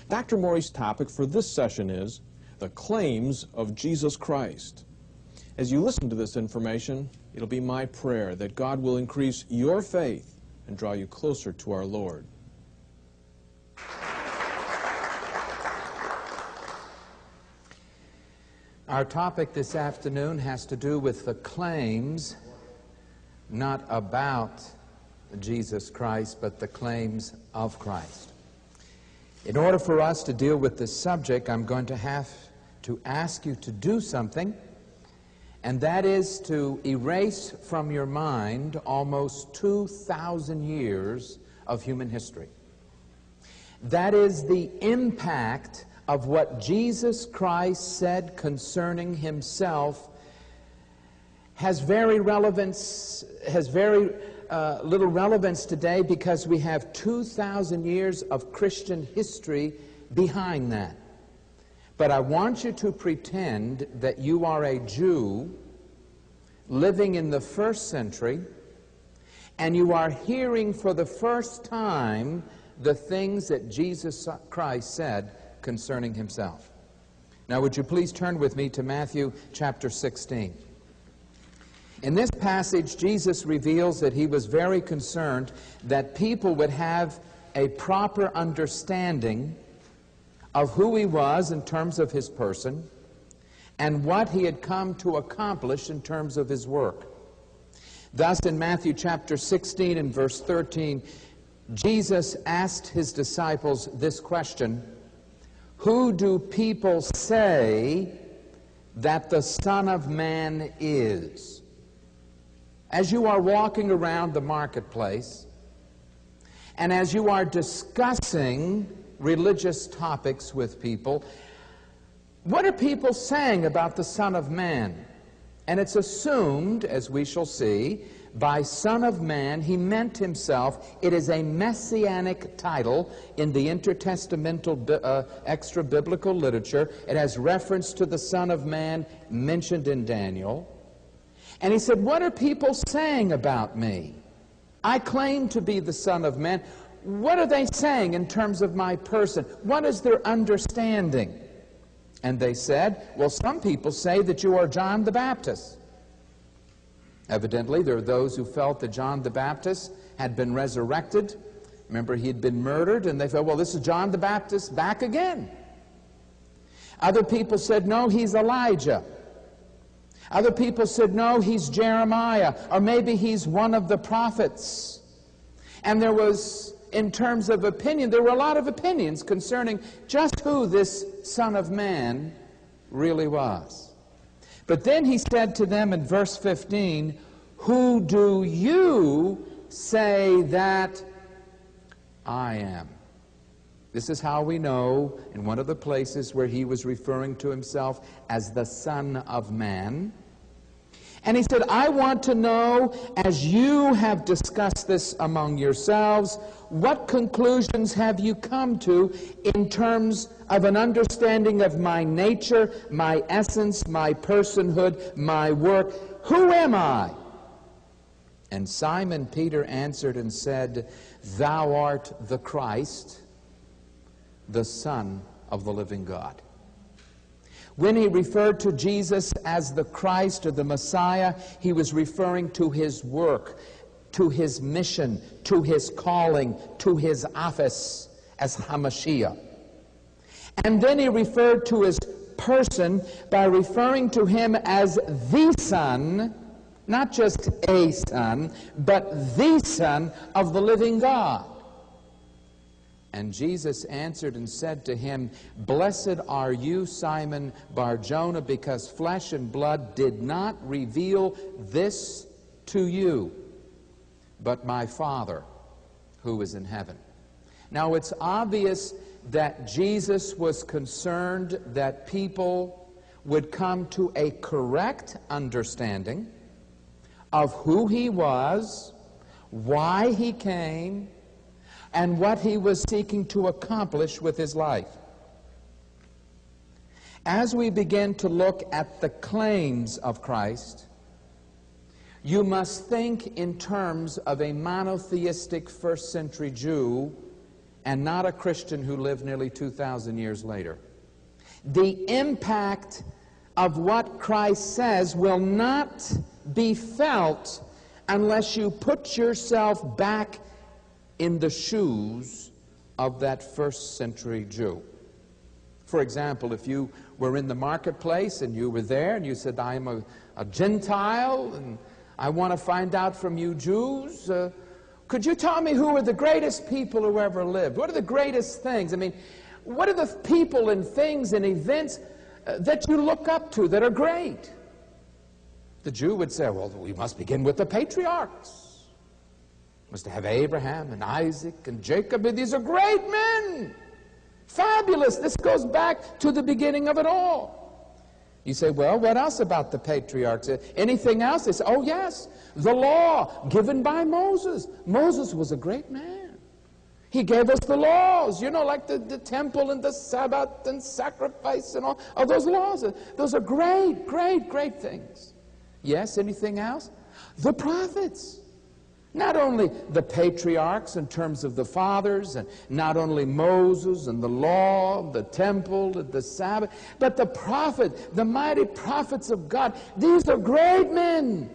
Dr. Morey's topic for this session is the claims of Jesus Christ. As you listen to this information, it'll be my prayer that God will increase your faith and draw you closer to our Lord. Our topic this afternoon has to do with the claims, not about Jesus Christ, but the claims of Christ. In order for us to deal with this subject, I'm going to have to ask you to do something, and that is to erase from your mind almost 2,000 years of human history. That is the impact of what Jesus Christ said concerning himself has very little relevance today, because we have 2,000 years of Christian history behind that. But I want you to pretend that you are a Jew living in the first century, and you are hearing for the first time the things that Jesus Christ said concerning himself. Now, would you please turn with me to Matthew chapter 16. In this passage, Jesus reveals that he was very concerned that people would have a proper understanding of who he was in terms of his person and what he had come to accomplish in terms of his work. Thus, in Matthew chapter 16 and verse 13, Jesus asked his disciples this question: "Who do people say that the Son of Man is?" As you are walking around the marketplace, and as you are discussing religious topics with people, what are people saying about the Son of Man? And it's assumed, as we shall see, by Son of Man, he meant himself. It is a messianic title in the intertestamental extra-biblical literature. It has reference to the Son of Man mentioned in Daniel. And he said, what are people saying about me? I claim to be the Son of Man. What are they saying in terms of my person? What is their understanding? And they said, well, some people say that you are John the Baptist. Evidently, there are those who felt that John the Baptist had been resurrected. Remember, he had been murdered, and they felt, well, this is John the Baptist back again. Other people said, no, he's Elijah. Other people said, no, he's Jeremiah, or maybe he's one of the prophets. And there was, in terms of opinion, there were a lot of opinions concerning just who this Son of Man really was. But then he said to them in verse 15, "Who do you say that I am?" This is how we know, in one of the places where he was referring to himself as the Son of Man. And he said, I want to know, as you have discussed this among yourselves, what conclusions have you come to in terms of an understanding of my nature, my essence, my personhood, my work? Who am I? And Simon Peter answered and said, Thou art the Christ, the Son of the living God. When he referred to Jesus as the Christ or the Messiah, he was referring to his work, to his mission, to his calling, to his office as HaMashiach. And then he referred to his person by referring to him as the Son, not just a Son, but the Son of the living God. And Jesus answered and said to him, Blessed are you, Simon Bar-Jonah, because flesh and blood did not reveal this to you, but my Father who is in heaven. Now it's obvious that Jesus was concerned that people would come to a correct understanding of who he was, why he came, and what he was seeking to accomplish with his life. As we begin to look at the claims of Christ, you must think in terms of a monotheistic first-century Jew and not a Christian who lived nearly 2,000 years later. The impact of what Christ says will not be felt unless you put yourself back in the shoes of that first century Jew. For example, if you were in the marketplace and you were there and you said, I'm a Gentile and I want to find out from you Jews, could you tell me who are the greatest people who ever lived? What are the greatest things? I mean, what are the people and things and events that you look up to that are great? The Jew would say, well, we must begin with the patriarchs. We must have Abraham and Isaac and Jacob. And these are great men. Fabulous. This goes back to the beginning of it all. You say, well, what else about the patriarchs? Anything else? They say, oh, yes, the law given by Moses. Moses was a great man. He gave us the laws, you know, like the temple and the Sabbath and sacrifice and all of those laws. Those are great, great, great things. Yes, anything else? The prophets. Not only the patriarchs in terms of the fathers, and not only Moses and the law, the temple, and the Sabbath, but the prophet, the mighty prophets of God. These are great men,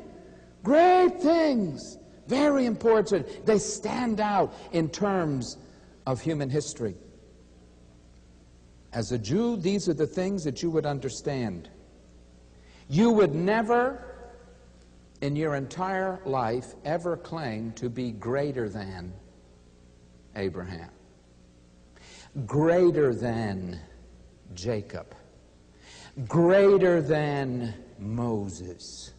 great things, very important. They stand out in terms of human history. As a Jew, these are the things that you would understand. You would never in your entire life ever claim to be greater than Abraham, greater than Jacob, greater than Moses,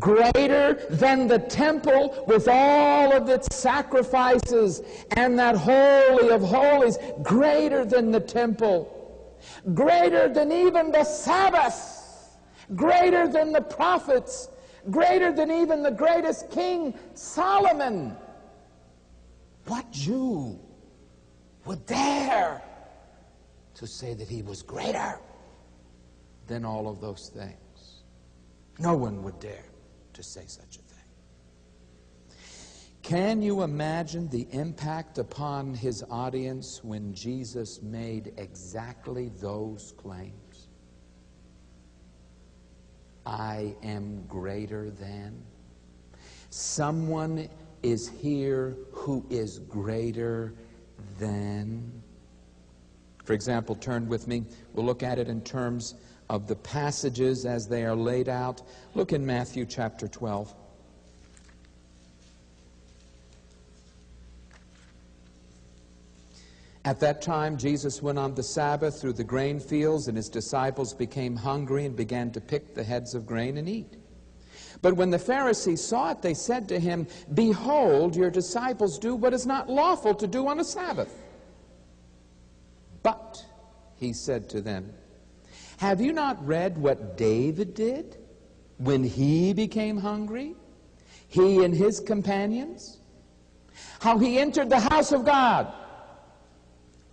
greater than the temple with all of its sacrifices and that holy of holies, greater than the temple, greater than even the Sabbath, greater than the prophets, greater than even the greatest King Solomon. What Jew would dare to say that he was greater than all of those things? No one would dare to say such a thing. Can you imagine the impact upon his audience when Jesus made exactly those claims? I am greater than. Someone is here who is greater than. For example, turn with me. We'll look at it in terms of the passages as they are laid out. Look in Matthew chapter 12. At that time, Jesus went on the Sabbath through the grain fields, and his disciples became hungry and began to pick the heads of grain and eat. But when the Pharisees saw it, they said to him, behold, your disciples do what is not lawful to do on a Sabbath. But, he said to them, have you not read what David did when he became hungry, he and his companions? How he entered the house of God,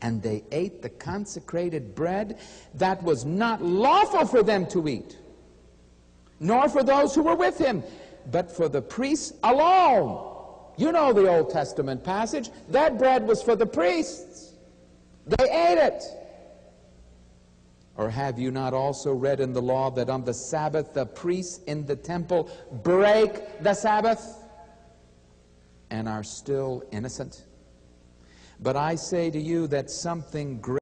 and they ate the consecrated bread that was not lawful for them to eat, nor for those who were with him, but for the priests alone. You know the Old Testament passage. That bread was for the priests. They ate it. Or have you not also read in the law that on the Sabbath the priests in the temple break the Sabbath and are still innocent? But I say to you that something great